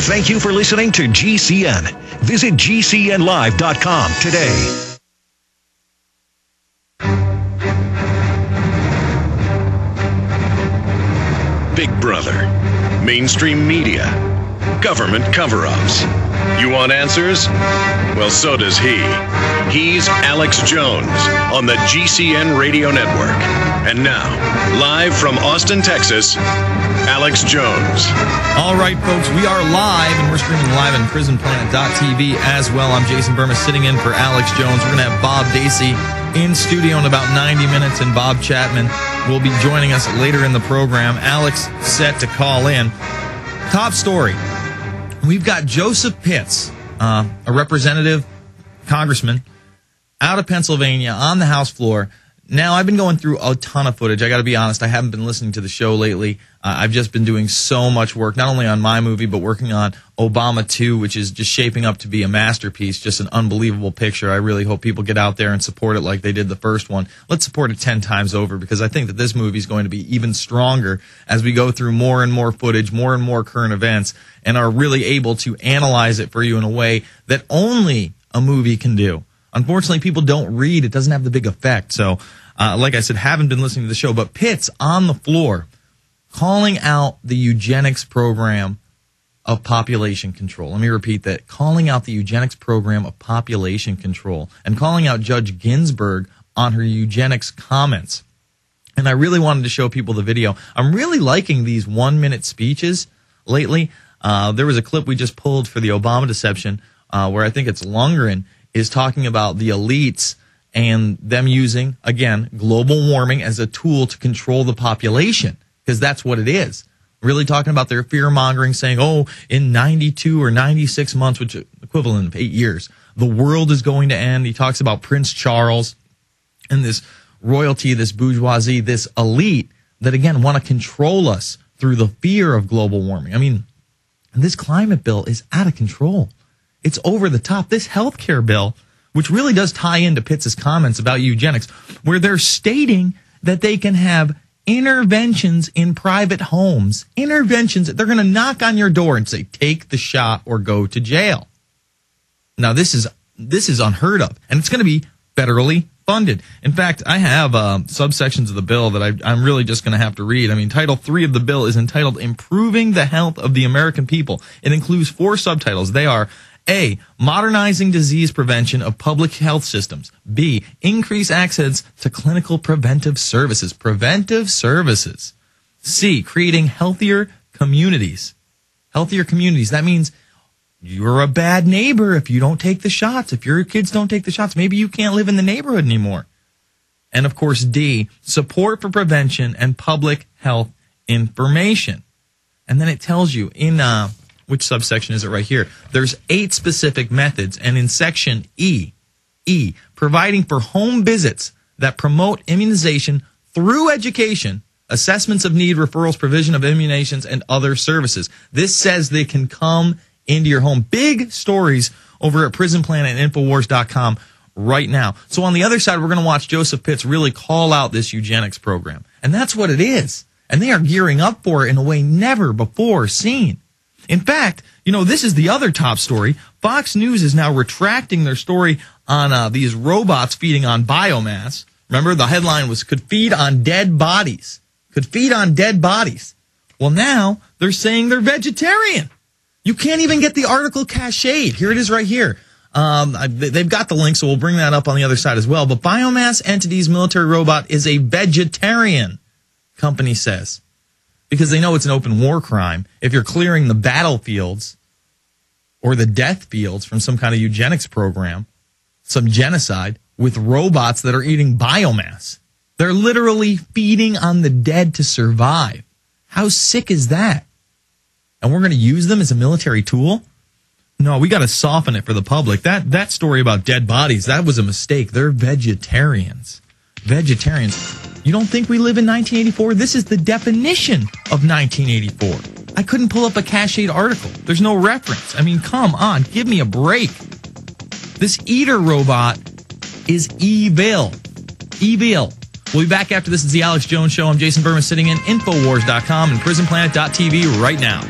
Thank you for listening to GCN. Visit GCNlive.com today. Big Brother, mainstream media, government cover-ups. You want answers? Well, so does he. He's Alex Jones on the GCN Radio Network. And now, live from Austin, Texas, Alex Jones. All right, folks, we are live, and we're streaming live on prisonplanet.tv as well. I'm Jason Bermas sitting in for Alex Jones. We're going to have Bob Dacy in studio in about 90 minutes, and Bob Chapman will be joining us later in the program. Alex set to call in. Top story. We've got Joseph Pitts, a representative, congressman, out of Pennsylvania on the House floor. Now, I've been going through a ton of footage. I got to be honest, I haven't been listening to the show lately. I've just been doing so much work, not only on my movie, but working on Obama 2, which is just shaping up to be a masterpiece, just an unbelievable picture. I really hope people get out there and support it like they did the first one. Let's support it 10 times over, because I think that this movie is going to be even stronger as we go through more and more footage, more and more current events, and are really able to analyze it for you in a way that only a movie can do. Unfortunately, people don't read. It doesn't have the big effect. So, like I said, haven't been listening to the show, but Pitt's on the floor calling out the eugenics program of population control. Let me repeat that. Calling out the eugenics program of population control and calling out Judge Ginsburg on her eugenics comments. And I really wanted to show people the video. I'm really liking these 1-minute speeches lately. There was a clip we just pulled for the Obama deception where I think it's Lundgren is talking about the elites and them using, again, global warming as a tool to control the population, because that's what it is. Really talking about their fear-mongering, saying, oh, in 92 or 96 months, which is equivalent of 8 years, the world is going to end. He talks about Prince Charles and this royalty, this bourgeoisie, this elite that, again, want to control us through the fear of global warming. I mean, this climate bill is out of control. It's over the top. This health care bill, which really does tie into Pitts' comments about eugenics, where they're stating that they can have interventions in private homes. Interventions. They're going to knock on your door and say, take the shot or go to jail. Now, this is unheard of, and it's going to be federally funded. In fact, I have subsections of the bill that I'm really just going to have to read. I mean, Title 3 of the bill is entitled Improving the Health of the American People. It includes 4 subtitles. They are A, modernizing disease prevention of public health systems. B, increase access to clinical preventive services. Preventive services. C, creating healthier communities. Healthier communities. That means you're a bad neighbor if you don't take the shots. If your kids don't take the shots, maybe you can't live in the neighborhood anymore. And, of course, D, support for prevention and public health information. And then it tells you in which subsection is it right here? There's 8 specific methods, and in section E, providing for home visits that promote immunization through education, assessments of need, referrals, provision of immunizations, and other services. This says they can come into your home. Big stories over at Prison Planet and Infowars.com right now. So on the other side, we're going to watch Joseph Pitts really call out this eugenics program. And that's what it is. And they are gearing up for it in a way never before seen. In fact, you know, this is the other top story. Fox News is now retracting their story on these robots feeding on biomass. Remember, the headline was, could feed on dead bodies. Could feed on dead bodies. Well, now they're saying they're vegetarian. You can't even get the article cached. Here it is right here. They've got the link, so we'll bring that up on the other side as well. But Biomass Entities military robot is a vegetarian, company says, because they know it's an open war crime if you're clearing the battlefields or the death fields from some kind of eugenics program, some genocide, with robots that are eating biomass. They're literally feeding on the dead to survive. How sick is that? And we're going to use them as a military tool? No, we got to soften it for the public. That story about dead bodies, that was a mistake. They're vegetarians. Vegetarians. You don't think we live in 1984? This is the definition of 1984. I couldn't pull up a cached article. There's no reference. I mean, come on, give me a break. This eater robot is evil. Evil. We'll be back after this. It's the Alex Jones Show. I'm Jason Bermas sitting in Infowars.com and PrisonPlanet.tv right now.